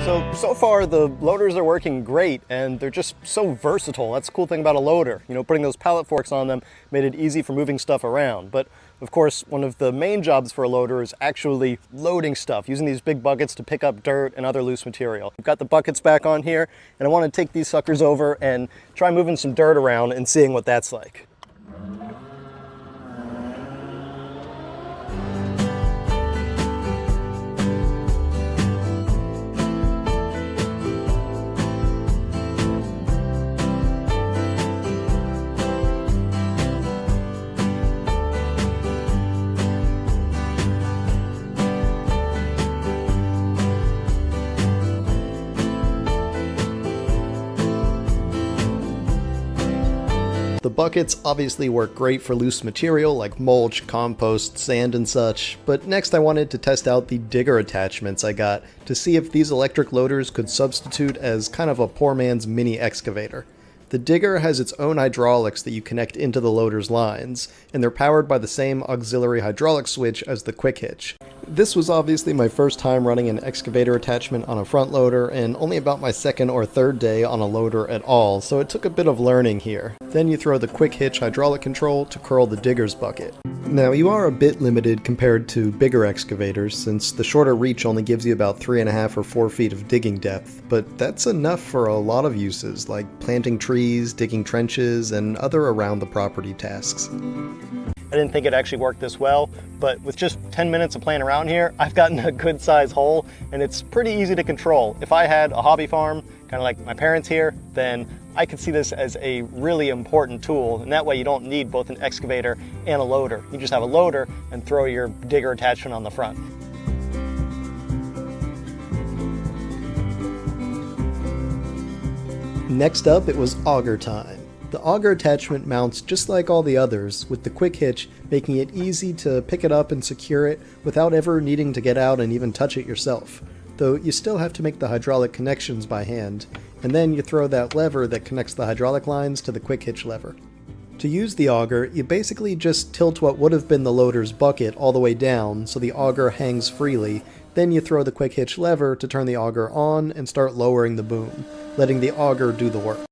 So far the loaders are working great and they're just so versatile. That's the cool thing about a loader. You know, putting those pallet forks on them made it easy for moving stuff around. But of course, one of the main jobs for a loader is actually loading stuff, using these big buckets to pick up dirt and other loose material. I've got the buckets back on here and I want to take these suckers over and try moving some dirt around and seeing what that's like. The buckets obviously work great for loose material like mulch, compost, sand and such, but next I wanted to test out the digger attachments I got to see if these electric loaders could substitute as kind of a poor man's mini excavator. The digger has its own hydraulics that you connect into the loader's lines, and they're powered by the same auxiliary hydraulic switch as the quick hitch. This was obviously my first time running an excavator attachment on a front loader, and only about my second or third day on a loader at all, so it took a bit of learning here. Then you throw the quick hitch hydraulic control to curl the digger's bucket. Now you are a bit limited compared to bigger excavators, since the shorter reach only gives you about 3.5 or 4 feet of digging depth, but that's enough for a lot of uses, like planting trees, digging trenches, and other around the property tasks. I didn't think it actually worked this well, but with just 10 minutes of playing around here, I've gotten a good size hole, and it's pretty easy to control. If I had a hobby farm, kind of like my parents here, then I could see this as a really important tool, and that way you don't need both an excavator and a loader. You just have a loader and throw your digger attachment on the front. Next up, it was auger time. The auger attachment mounts just like all the others, with the quick hitch making it easy to pick it up and secure it without ever needing to get out and even touch it yourself, though you still have to make the hydraulic connections by hand, and then you throw that lever that connects the hydraulic lines to the quick hitch lever. To use the auger, you basically just tilt what would have been the loader's bucket all the way down so the auger hangs freely, then you throw the quick hitch lever to turn the auger on and start lowering the boom, letting the auger do the work.